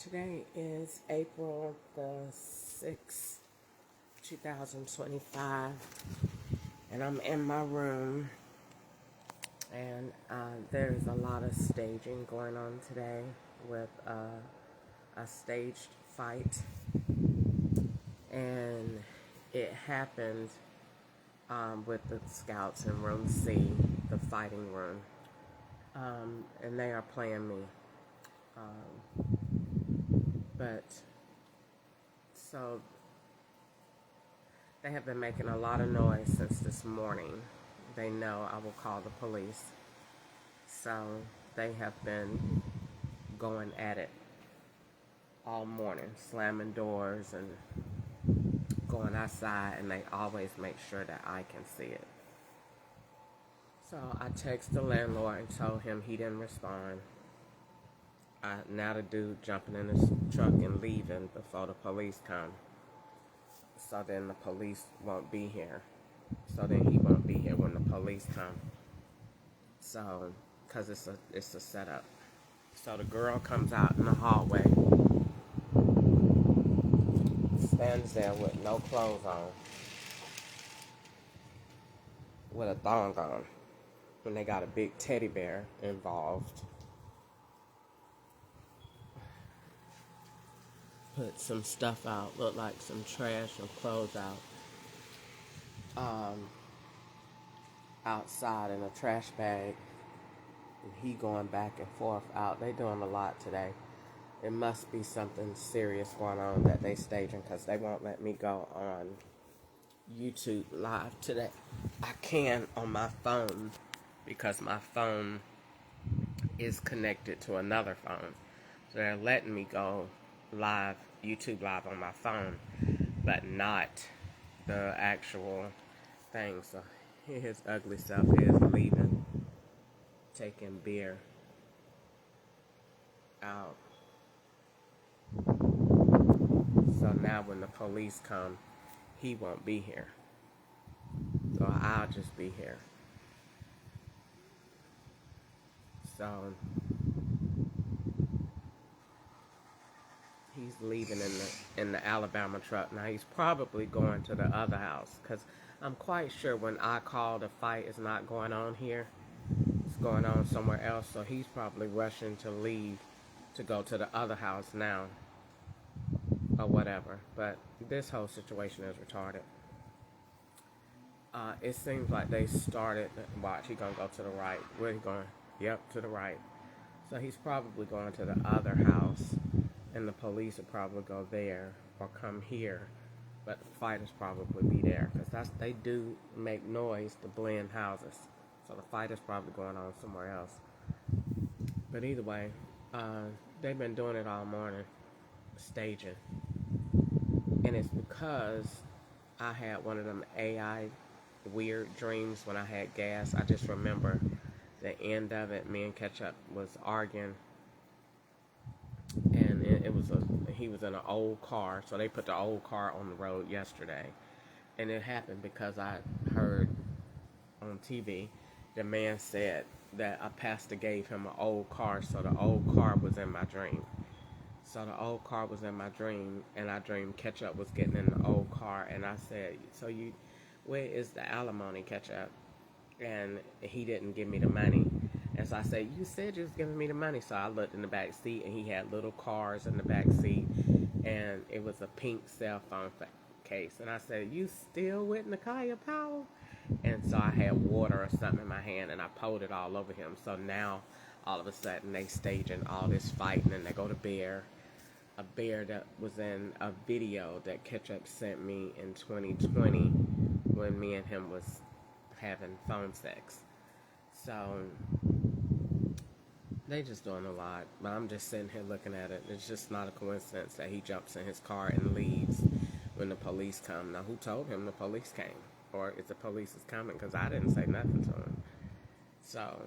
Today is April the 6th, 2025, and I'm in my room, and there's a lot of staging going on today with a staged fight, and it happened with the scouts in room C, the fighting room, and they are playing me. But so they have been making a lot of noise since this morning. They know I will call the police. So they have been going at it all morning, slamming doors and going outside, and they always make sure that I can see it. So I texted the landlord and told him he didn't respond. Now the dude jumping in his truck and leaving before the police come. So then the police won't be here. So then he won't be here when the police come. So, because it's a setup. So the girl comes out in the hallway, stands there with no clothes on, with a thong on, and they got a big teddy bear involved. Put some stuff out, looked like some trash or clothes out, outside in a trash bag. And he going back and forth out. They doing a lot today. It must be something serious going on that they staging, because they won't let me go on YouTube live today. I can on my phone because my phone is connected to another phone. So they're letting me go live, YouTube live on my phone, but not the actual thing. So his ugly self is leaving, taking beer out. So now when the police come, he won't be here. So I'll just be here. So he's leaving in the Alabama truck. Now he's probably going to the other house, because I'm quite sure when I call, the fight is not going on here. It's going on somewhere else. So he's probably rushing to leave to go to the other house now, or whatever. But this whole situation is retarded. It seems like they started. Watch, he gonna go to the right. Where he going? Yep, to the right. So he's probably going to the other house, and the police will probably go there or come here, but the fighters probably be there, because they do make noise to blend houses. So the fight is probably going on somewhere else. But either way, they've been doing it all morning, staging, and it's because I had one of them AI weird dreams when I had gas. I just remember the end of it. Me and Ketchup was arguing, and he was in an old car. So they put the old car on the road yesterday, and it happened because I heard on TV the man said that a pastor gave him an old car. So the old car was in my dream. So the old car was in my dream, and I dreamed Ketchup was getting in the old car, and I said, where is the alimony, Ketchup? And he didn't give me the money. And so I said, you said you was giving me the money. So I looked in the back seat, and he had little cars in the back seat, and it was a pink cell phone case. And I said, you still with Nakaya Powell? And so I had water or something in my hand, and I poured it all over him. So now, all of a sudden, they staging all this fighting, and they go to Bear. A bear that was in a video that Ketchup sent me in 2020 when me and him was having phone sex. So they just doing a lot, but I'm just sitting here looking at it. It's just not a coincidence that he jumps in his car and leaves when the police come. Now, who told him the police came? Or if the police is coming, because I didn't say nothing to him. So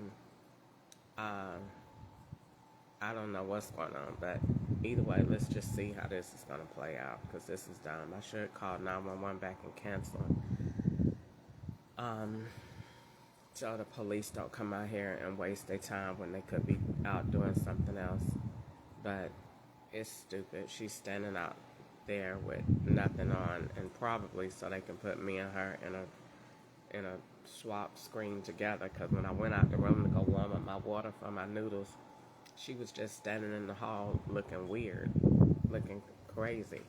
I don't know what's going on, but either way, let's just see how this is going to play out, because this is dumb. I should call 911 back and cancel. So the police don't come out here and waste their time when they could be out doing something else. But It's stupid. She's standing out there with nothing on, and probably so they can put me and her in a swap screen together. Because when I went out the room to go warm up my water for my noodles, she was just standing in the hall looking weird, looking crazy,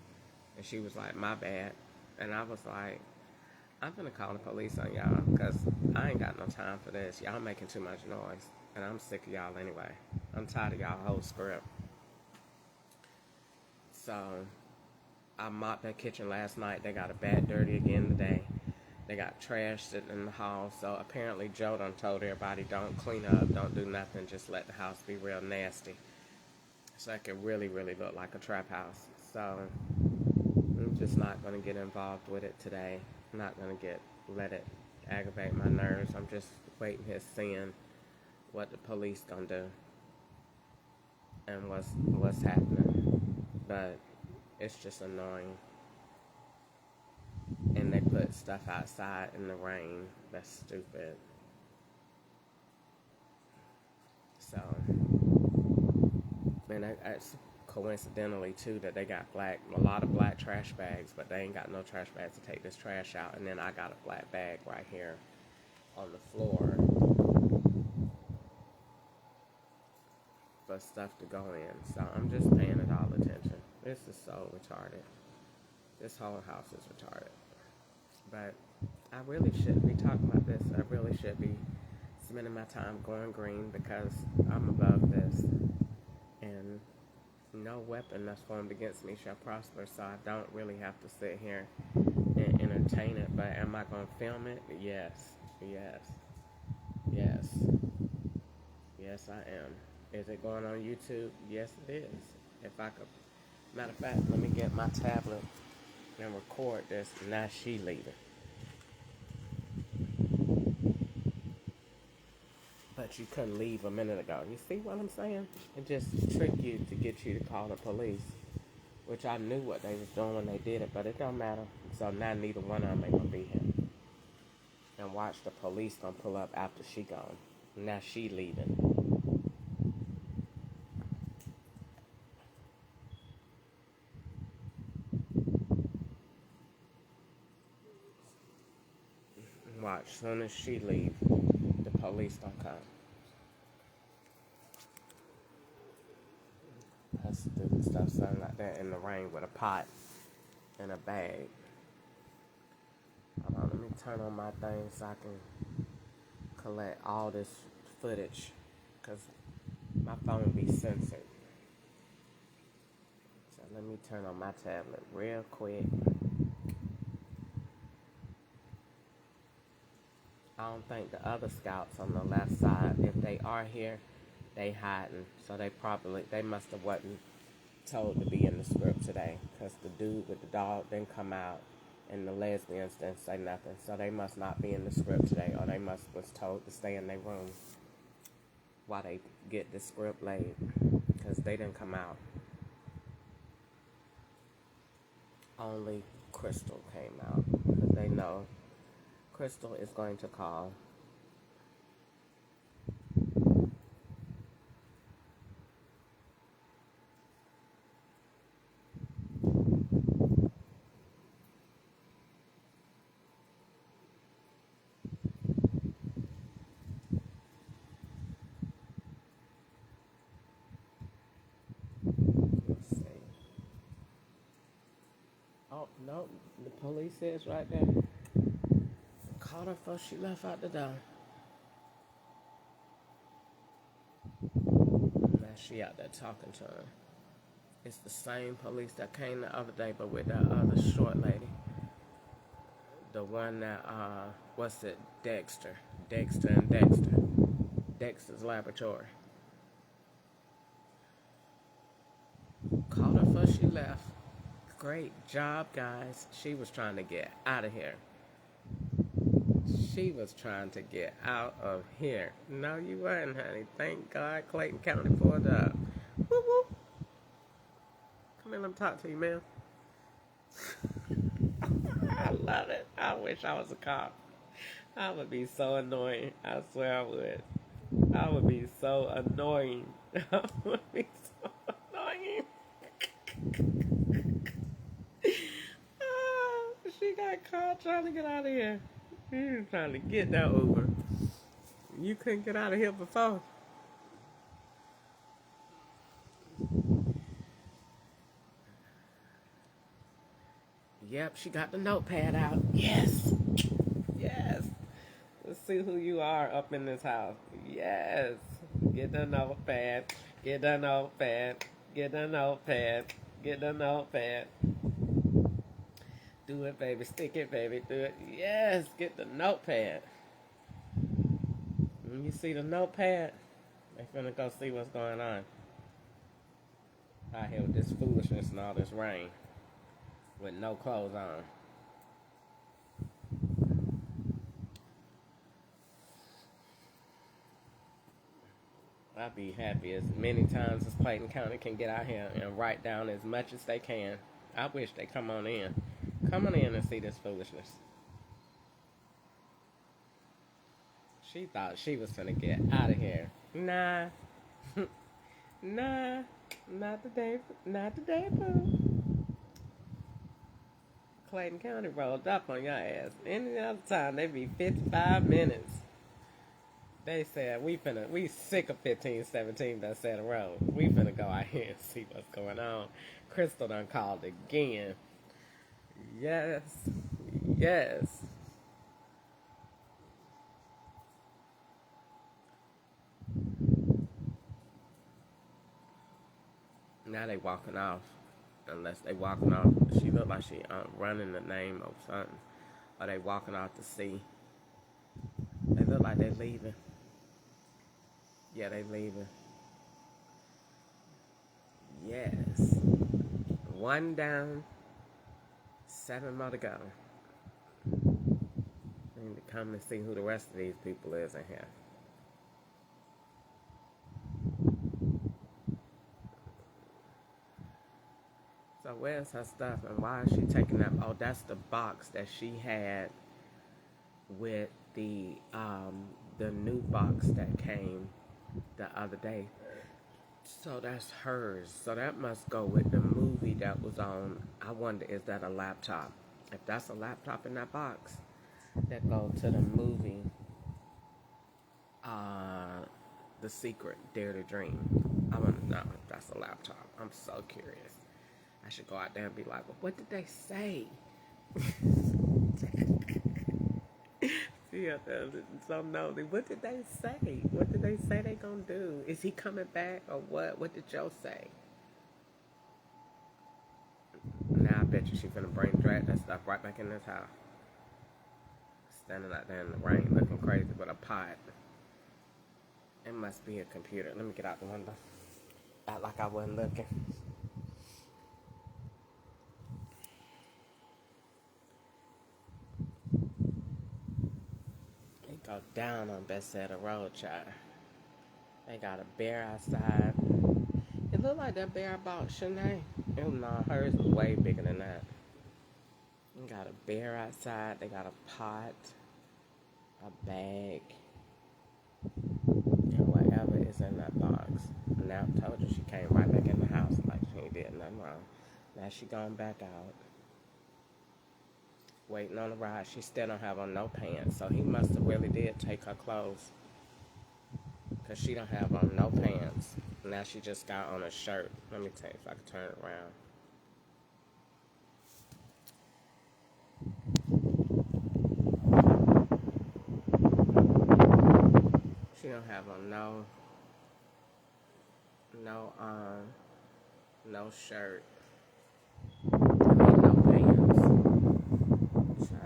and she was like, "My bad," and I was like, "I'm gonna call the police on y'all because I ain't got no time for this. Y'all making too much noise, and I'm sick of y'all anyway. I'm tired of y'all whole script." So I mopped that kitchen last night. They got it bad dirty again today. They got trash sitting in the hall. So apparently Joe done told everybody, don't clean up, don't do nothing, just let the house be real nasty. So it could really, really look like a trap house. So I'm just not going to get involved with it today. I'm not going to let it aggravate my nerves. I'm just waiting here seeing what the police going to do and what's happening. But it's just annoying. And they put stuff outside in the rain. That's stupid. So, and that's coincidentally too that they got a lot of black trash bags, but they ain't got no trash bags to take this trash out. And then I got a black bag right here on the floor for stuff to go in. So I'm just paying it all attention. This is so retarded. This whole house is retarded. But I really shouldn't be talking about this. I really should be spending my time going green because I'm above this. And no weapon that's formed against me shall prosper, so I don't really have to sit here and entertain it. But am I going to film it? Yes. Yes. Yes. Yes, I am. Is it going on YouTube? Yes, it is. If I could. Matter of fact, let me get my tablet and record this. Now she leaving. But you couldn't leave a minute ago. You see what I'm saying? It just tricked you to get you to call the police. Which I knew what they was doing when they did it, but it don't matter. So now neither one of them ain't gonna be here. And watch, the police gonna pull up after she gone. Now she leaving. Watch, soon as she leave, the police gonna come. That stupid stuff sound like that in the rain with a pot and a bag. Hold on, let me turn on my thing so I can collect all this footage, because my phone be censored. So let me turn on my tablet real quick. I don't think the other scouts on the left side, if they are here, they hiding. So they must have wasn't told to be in the script today, because the dude with the dog didn't come out and the lesbians didn't say nothing. So they must not be in the script today, or they was told to stay in their room while they get the script laid, because they didn't come out. Only Crystal came out, because they know Crystal is going to call. Let's see. Oh, no, the police is right there. Caught her before she left out the door. Now she out there talking to her. It's the same police that came the other day, but with that other short lady. The one that, what's it? Dexter. Dexter's laboratory. Caught her before she left. Great job, guys. She was trying to get out of here. She was trying to get out of here. No, you weren't, honey. Thank God Clayton County pulled up. Whoop, whoop. Come here, let me talk to you, man. I love it. I wish I was a cop. I would be so annoying. I swear I would. I would be so annoying. I would be so annoying. that car trying to get out of here. He was trying to get that Uber. You couldn't get out of here before. Yep, she got the notepad out. Yes. Yes. Let's see who you are up in this house. Yes. Get the notepad. Get the notepad. Get the notepad. Get the notepad. Do it, baby. Stick it, baby. Do it. Yes. Get the notepad. When you see the notepad, they finna go see what's going on. Out here with this foolishness and all this rain. With no clothes on. I'd be happy as many times as Clayton County can get out here and write down as much as they can. I wish they come on in. Come on in and see this foolishness. She thought she was finna get out of here. Nah. Nah. Not today. Not today, boo. Clayton County rolled up on your ass. Any other time, they be 55 minutes. They said, we sick of 15, 17 that said a road. We finna go out here and see what's going on. Crystal done called again. Yes. Yes. Now they walking off. Unless they walking off. She look like she running the name or something. Or they walking off to sea. They look like they leaving. Yeah, they leaving. Yes. One down. 7 more to go. I need to come and see who the rest of these people is in here. So where's her stuff and why is she taking that? Oh, that's the box that she had with the new box that came the other day. So that's hers. So that must go with the movie that was on. I wonder, is that a laptop? If that's a laptop in that box, that go to the movie, The Secret, Dare to Dream. I want to know if that's a laptop. I'm so curious. I should go out there and be like, well, what did they say? Yeah, so nosy. What did they say? What did they say they gonna do? Is he coming back or what? What did Joe say? Now I bet you she finna drag that stuff right back in this house. Standing out there in the rain looking crazy with a pot. It must be a computer. Let me get out the window. Act like I wasn't looking. Go down on Bethesda Road, child. They got a bear outside. It looked like that bear I bought Shanae. No, hers was way bigger than that. They got a bear outside. They got a pot, a bag, and whatever is in that box. Now I told you she came right back in the house like she ain't did nothing wrong. Now she gone back out. Waiting on the ride. She still don't have on no pants. So he must have really did take her clothes. Because she don't have on no pants. Now she just got on a shirt. Let me tell you if I can turn it around. She don't have on no shirt.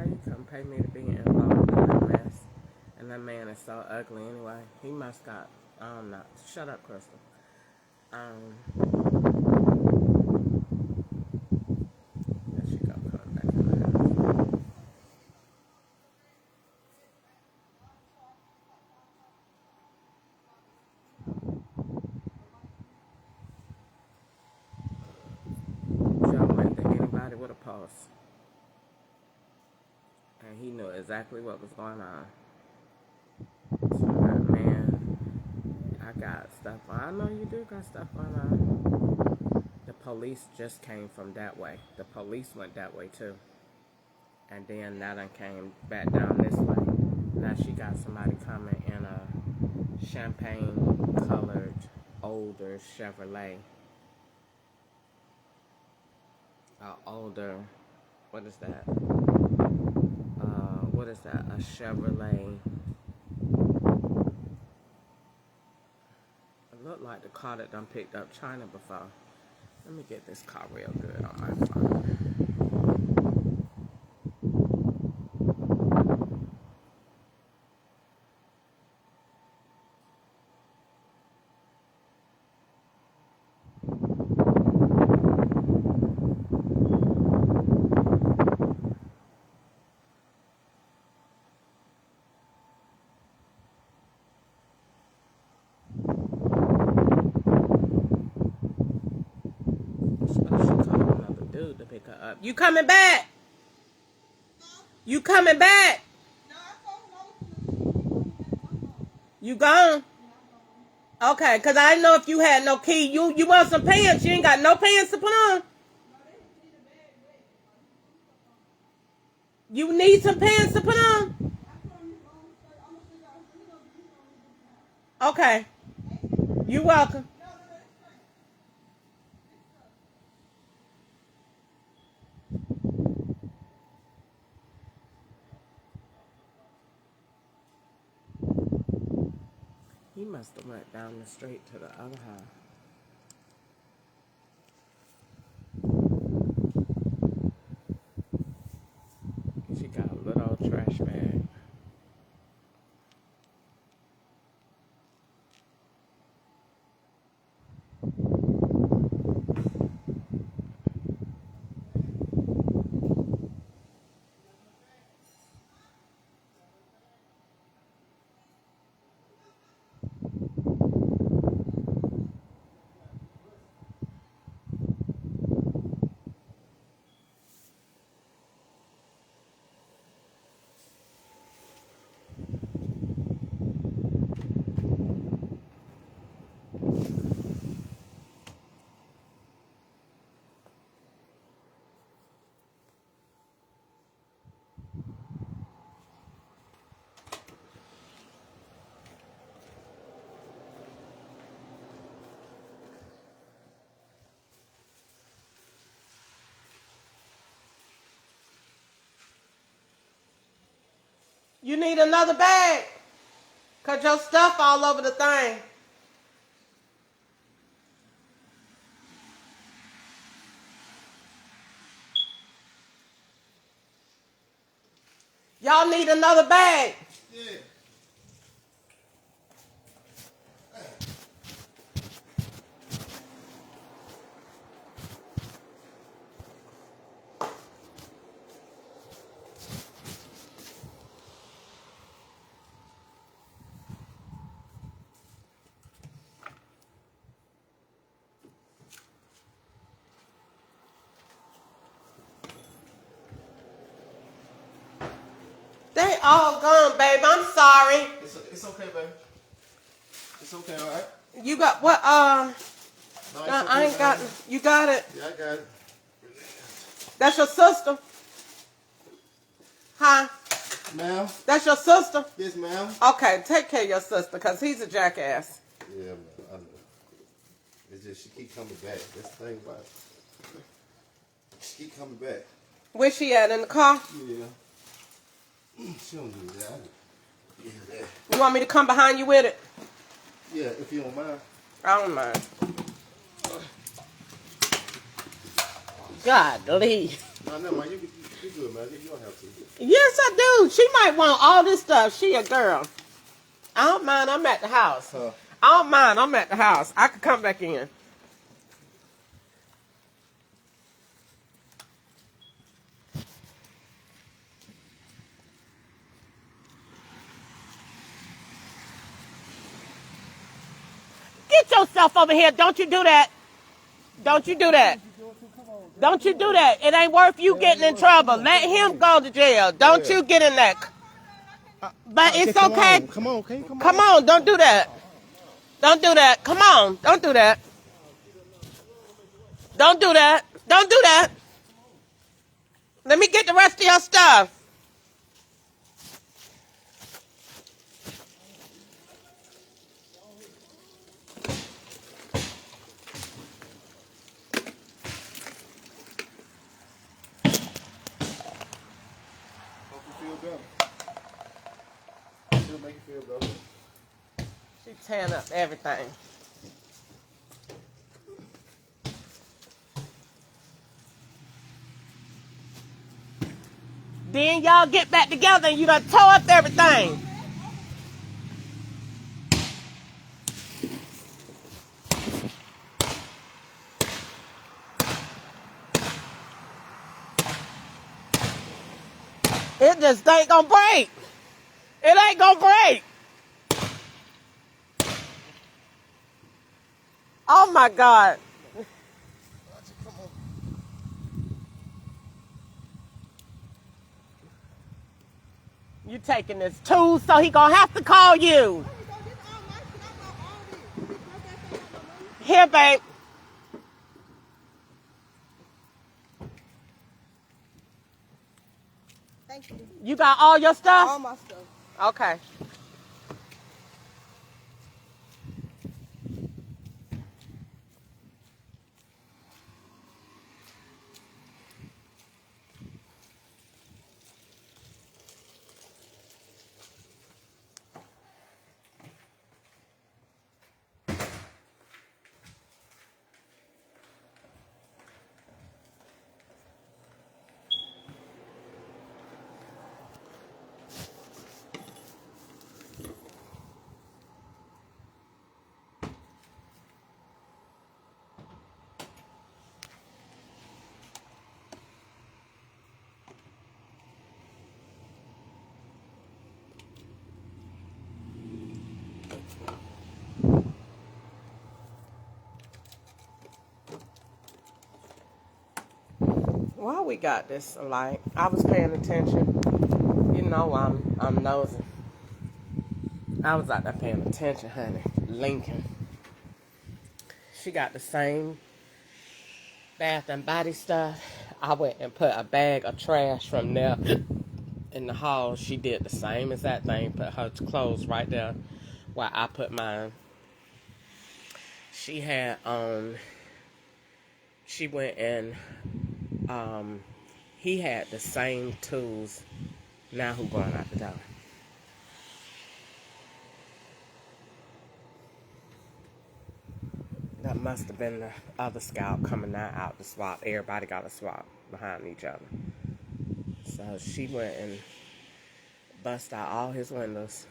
You couldn't pay me to be involved in that mess. And that man is so ugly anyway. He must got, I don't know. Shut up, Crystal. There she go, coming back in the house. Joe went to anybody with a pulse. And he knew exactly what was going on. So that man, I got stuff on. I know you do got stuff on. The police just came from that way. The police went that way too. and then that one came back down this way. Now she got somebody coming in a champagne-colored, older Chevrolet. Older, what is that? What is that? A Chevrolet. It looked like the car that done picked up China before. Let me get this car real good on my phone. To pick her up. You coming back? You coming back? You gone? Okay, because I didn't know if you had no key. You want some pants? You ain't got no pants to put on? You need some pants to put on? Okay. You're welcome. He must have went down the street to the other house. She got a little old trash bag. You need another bag? Because your stuff all over the thing. Y'all need another bag. Yeah. They all gone, babe. I'm sorry. It's okay, babe. It's okay, all right? You got what? No, okay, I ain't got it. You got it? Yeah, I got it. That's your sister? Huh? Ma'am? That's your sister? Yes, ma'am. Okay, take care of your sister, because he's a jackass. Yeah, man. I know. It's just she keep coming back. That's the thing about it. She keep coming back. Where's she at? In the car? Yeah. She don't do that. Yeah, that. You want me to come behind you with it? Yeah, if you don't mind. I don't mind. Golly. No, never mind. You good, man. You don't have to. Yes, I do. She might want all this stuff. She a girl. I don't mind. I'm at the house. Huh? I don't mind. I'm at the house. I could come back in. Get yourself over here. Don't you do that. Don't you do that. Don't you do that. It ain't worth you getting in trouble. Let him go to jail. Don't you get in that. But it's okay. Come on, okay? Come on. Don't do that. Don't do that. Come on. Don't do that. Don't do that. Don't do that. Let me get the rest of your stuff. Hope you feel better. She'll make you feel better. She tearing up everything. Then y'all get back together and you done tore up everything. It just ain't gonna break. It ain't gonna break. Oh my God. You taking this too, so he gonna have to call you. Here, babe. Thank you. You got all your stuff? All my stuff. Okay. Why we got this light? I was paying attention. You know I'm nosy. I was out there paying attention, honey. Lincoln. She got the same Bath and Body stuff. I went and put a bag of trash from there in the hall. She did the same exact thing. Put her clothes right there where I put mine. She had she went and he had the same tools. Now who going out the door? That must have been the other scout coming out to swap. Everybody got a swap behind each other. So she went and bust out all his windows.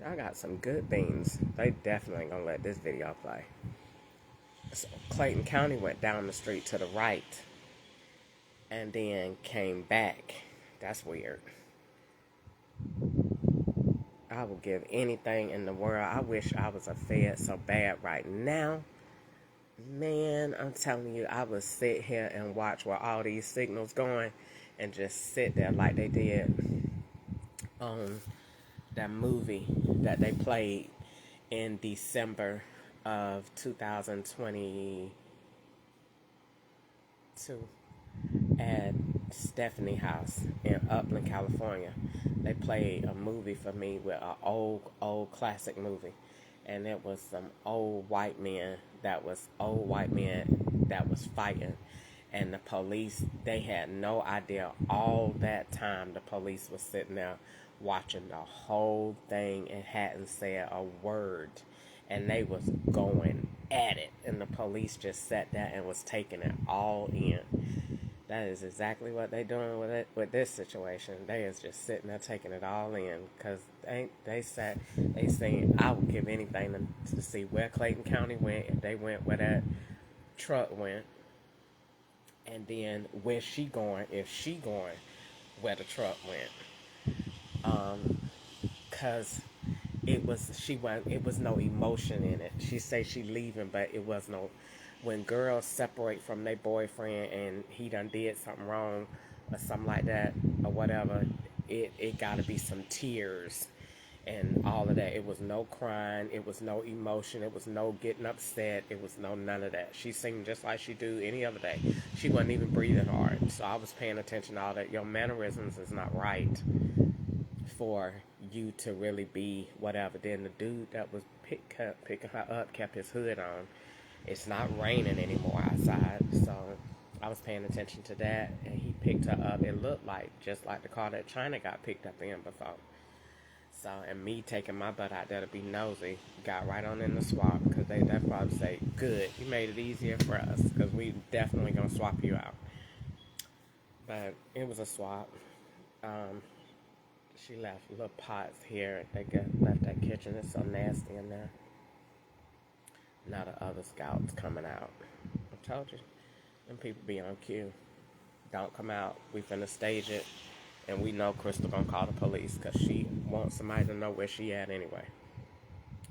I got some good beans. They definitely ain't gonna let this video play. So Clayton County went down the street to the right and then came back. That's weird. I will give anything in the world. I wish I was a Fed so bad right now. Man, I'm telling you, I would sit here and watch where all these signals going and just sit there like they did on that movie that they played in December of 2022 at Stephanie House in Upland, California. They played a movie for me with an old classic movie. And it was some old white men that was fighting. And the police, they had no idea all that time the police was sitting there watching the whole thing and hadn't said a word. And they was going at it. And the police just sat there and was taking it all in. That is exactly what they doing with this situation. They is just sitting there taking it all in, because they saying I would give anything to see where Clayton County went, if they went where that truck went, and then where she going, if she going where the truck went, cause it was no emotion in it. She say she leaving, but it was no. When girls separate from their boyfriend and he done did something wrong or something like that or whatever, it got to be some tears and all of that. It was no crying, it was no emotion, it was no getting upset, it was no none of that. She seemed just like she do any other day. She wasn't even breathing hard. So I was paying attention to all that. Your mannerisms is not right for you to really be whatever. Then the dude that was picking her up kept his hood on. It's not raining anymore outside, so I was paying attention to that, and he picked her up. It looked like just like the car that China got picked up in before. So, and me taking my butt out there to be nosy, got right on in the swap, because they'd probably say, good, you made it easier for us, because we definitely going to swap you out. But it was a swap. She left little pots here. They left that kitchen. It's so nasty in there. Now the other scouts coming out. I told you, them people be on cue. Don't come out. We finna stage it. And we know Crystal gonna call the police because she wants somebody to know where she at anyway.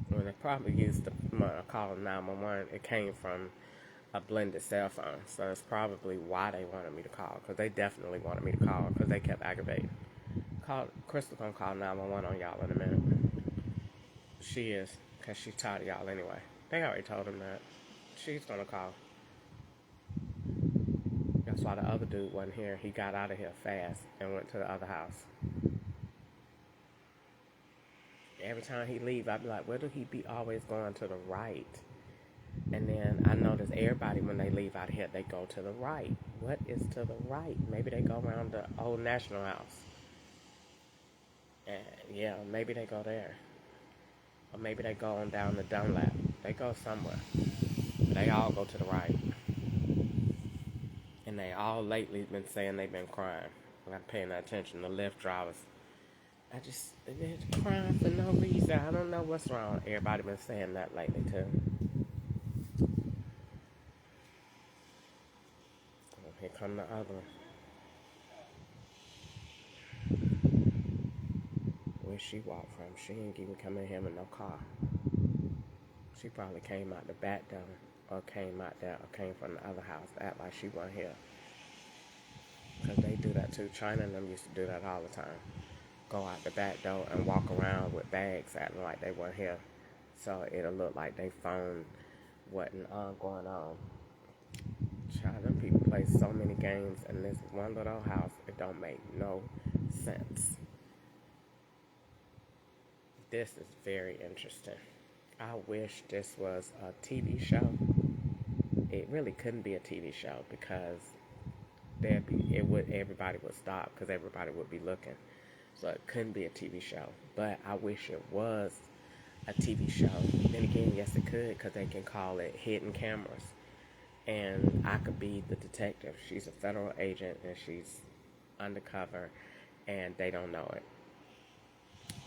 When they probably used to call 911, it came from a blended cell phone. So that's probably why they wanted me to call, because they definitely wanted me to call because they kept aggravating. Crystal gonna call 911 on y'all in a minute. She is, because she's tired of y'all anyway. They already told him that. She's gonna call. That's why the other dude wasn't here. He got out of here fast and went to the other house. Every time he leave, I'd be like, where do he be always going to the right? And then I notice everybody, when they leave out here, they go to the right. What is to the right? Maybe they go around the old National House. And yeah, maybe they go there. Or maybe they go on down to Dunlap. They go somewhere. They all go to the right. And they all lately been saying they've been crying. I'm not paying attention. The Lyft drivers, they're crying for no reason. I don't know what's wrong. Everybody been saying that lately too. Oh, here come the other one. Where she walked from? She ain't even come in here with no car. She probably came out the back door, or came out there, or came from the other house to act like she wasn't here. Because they do that too. China and them used to do that all the time. Go out the back door and walk around with bags acting like they weren't here. So it'll look like they phone wasn't going on. Child, them people play so many games in this one little house. It don't make no sense. This is very interesting. I wish this was a TV show. It really couldn't be a TV show because everybody would stop because everybody would be looking. So it couldn't be a TV show. But I wish it was a TV show. Then again, yes it could, because they can call it Hidden Cameras. And I could be the detective. She's a federal agent and she's undercover and they don't know it.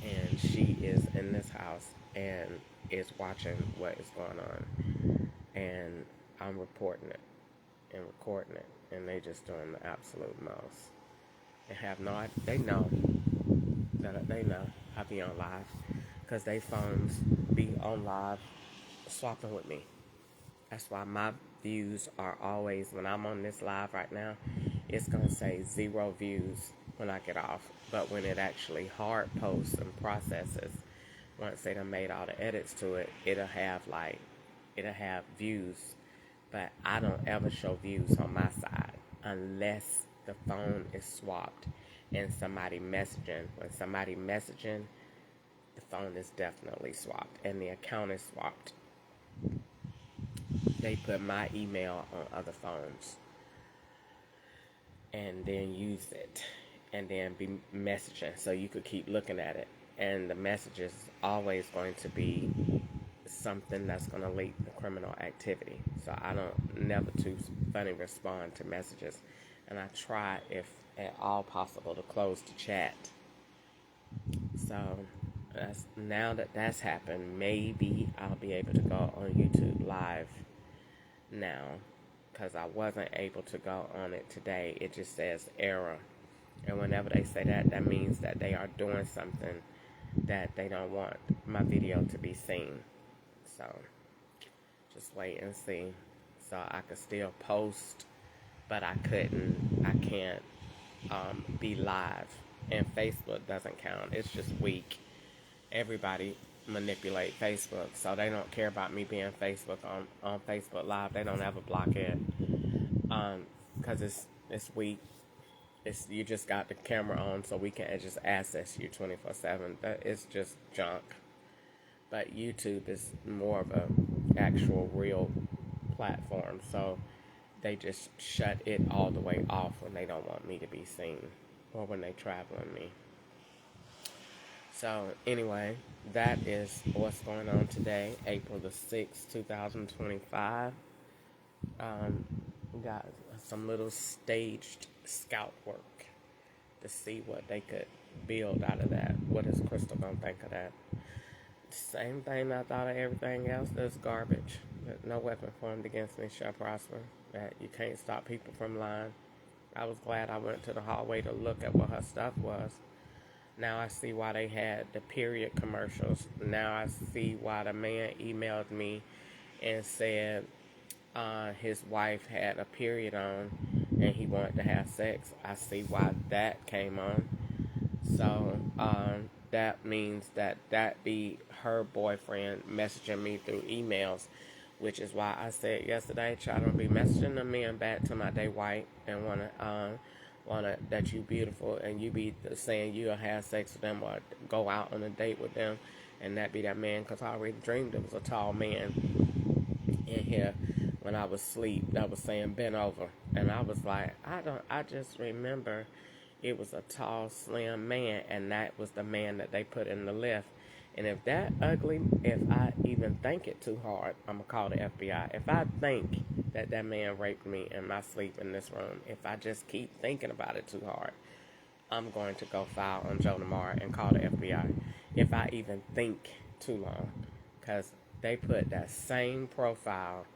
And she is in this house and is watching what is going on. And I'm reporting it and recording it. And they just doing the absolute most. And have no idea. They know I be on live. Because they phones be on live swapping with me. That's why my views are always, when I'm on this live right now, it's going to say 0 views when I get off. But when it actually hard posts and processes, once they done made all the edits to it, it'll have views. But I don't ever show views on my side unless the phone is swapped and somebody messaging. When somebody messaging, the phone is definitely swapped and the account is swapped. They put my email on other phones and then use it and then be messaging so you could keep looking at it. And the message is always going to be something that's going to lead to criminal activity. So I don't never too funny respond to messages. And I try, if at all possible, to close the chat. So now that that's happened, maybe I'll be able to go on YouTube Live now, because I wasn't able to go on it today. It just says error, and whenever they say that, that means that they are doing something that they don't want my video to be seen. So just wait and see. So I could still post, but I can't be live, and Facebook doesn't count. It's just weak. everybody manipulate Facebook, so they don't care about me being Facebook on Facebook Live. They don't ever block it, because it's weak. It's, you just got the camera on, so we can just access you 24/7. But it's just junk. But YouTube is more of a actual real platform, so they just shut it all the way off when they don't want me to be seen or when they traveling me. So anyway, that is what's going on today, April the 6th, 2025. We got some little staged scout work to see what they could build out of that. What is Crystal gonna think of that? Same thing I thought of everything else. That's garbage. But no weapon formed against me shall prosper. That you can't stop people from lying. I was glad I went to the hallway to look at what her stuff was. Now I see why they had the period commercials. Now I see why the man emailed me and said his wife had a period on and he wanted to have sex. I see why that came on. So that means that be her boyfriend messaging me through emails, which is why I said yesterday, try to be messaging the men back to my day white and wanna that you beautiful, and you be saying you'll have sex with them or go out on a date with them, and that be that man, because I already dreamed it was a tall man in here when I was asleep that was saying bend over, and I was like, I just remember it was a tall, slim man, and that was the man that they put in the lift. And if that ugly, if I even think it too hard, I'm going to call the FBI. If I think that that man raped me in my sleep in this room, if I just keep thinking about it too hard, I'm going to go file on Joe Lamar and call the FBI. If I even think too long. Because they put that same profile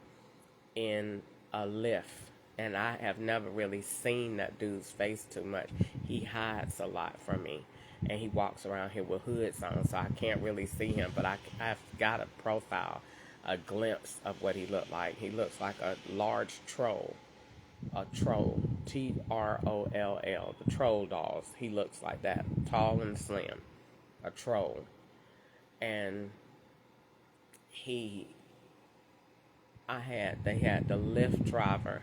in a lift. And I have never really seen that dude's face too much. He hides a lot from me. And he walks around here with hoods on, so I can't really see him. But I've got a profile, a glimpse of what he looked like. He looks like a large troll. A troll. Troll. The troll dolls. He looks like that. Tall and slim. A troll. And they had the Lyft driver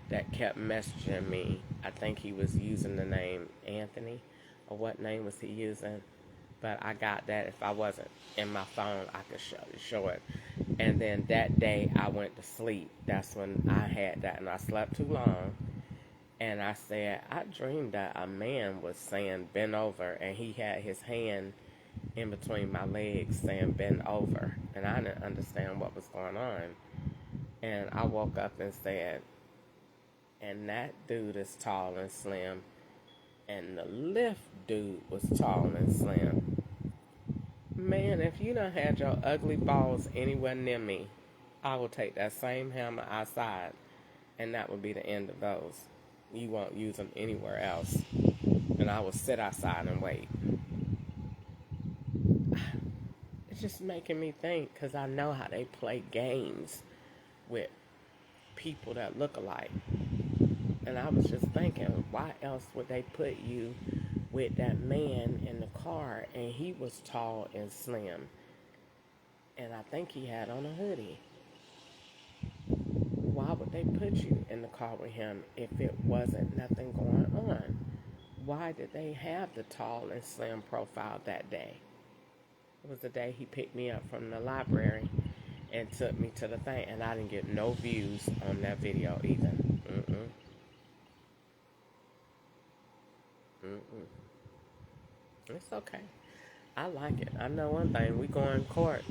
that kept messaging me. I think he was using the name Anthony, or what name was he using? But I got that. If I wasn't in my phone, I could show it. And then that day I went to sleep. That's when I had that, and I slept too long. And I said, I dreamed that a man was saying bend over, and he had his hand in between my legs saying bend over. And I didn't understand what was going on. And I woke up and said, and that dude is tall and slim, and the Lyft dude was tall and slim. Man, if you done had your ugly balls anywhere near me, I will take that same hammer outside, and that would be the end of those. You won't use them anywhere else. And I will sit outside and wait. It's just making me think, because I know how they play games with people that look alike. And I was just thinking, why else would they put you with that man in the car? And he was tall and slim. And I think he had on a hoodie. Why would they put you in the car with him if it wasn't nothing going on? Why did they have the tall and slim profile that day? It was the day he picked me up from the library and took me to the thing. And I didn't get no views on that video either. It's okay. I like it. I know one thing. We go in court.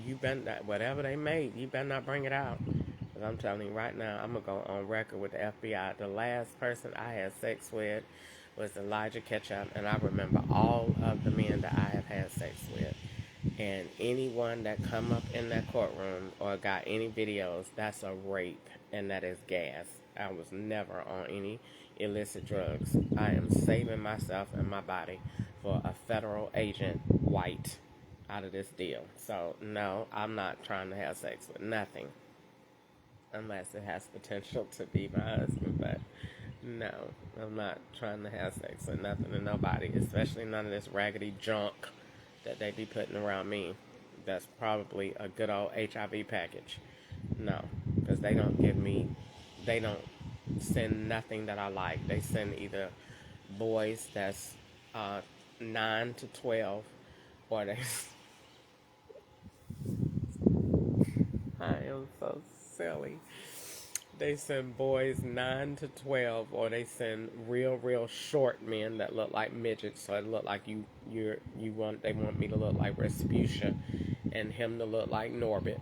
You better not, whatever they made, you better not bring it out. Because I'm telling you right now, I'm going to go on record with the FBI. The last person I had sex with was Elijah Ketchup. And I remember all of the men that I have had sex with. And anyone that come up in that courtroom or got any videos, that's a rape. And that is gas. I was never on any illicit drugs. I am saving myself and my body for a federal agent white out of this deal. So no, I'm not trying to have sex with nothing unless it has potential to be my husband. But no, I'm not trying to have sex with nothing and nobody, especially none of this raggedy junk that they be putting around me. That's probably a good old HIV package. No, because they don't send nothing that I like. They send either boys that's uh, 9 to 12, or they. I am so silly. They send boys 9 to 12, or they send real short men that look like midgets. So it look like they want me to look like Respucia, and him to look like Norbit,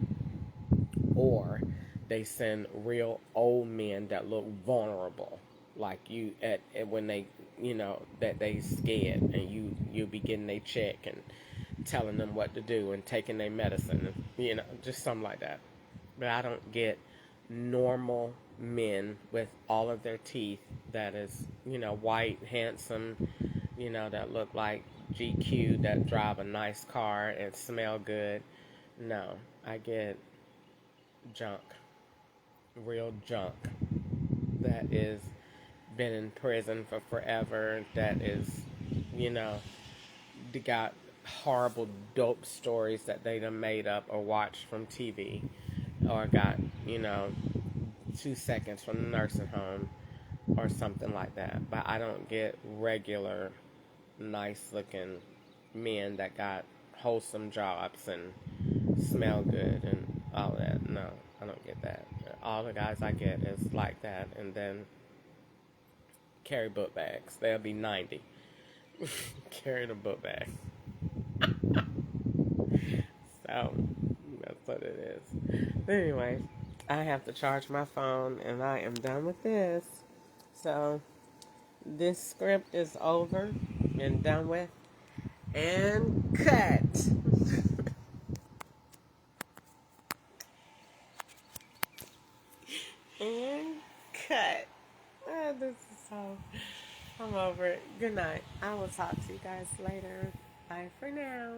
or they send real old men that look vulnerable, like you at when they that they scared, and you be getting their check and telling them what to do and taking their medicine, and just something like that. But I don't get normal men with all of their teeth that is white, handsome, that look like GQ, that drive a nice car and smell good. No, I get junk, real junk that is been in prison for forever, that is, they got horrible dope stories that they done made up or watched from TV, or got 2 seconds from the nursing home or something like that. But I don't get regular nice looking men that got wholesome jobs and smell good and all that. No, I don't get that. All the guys I get is like that, and then carry book bags. They'll be 90 carrying a book bag. So that's what it is. But anyway, I have to charge my phone, and I am done with this. So this script is over and done with, and cut. And cut. This is so. I'm over it. Good night. I will talk to you guys later. Bye for now.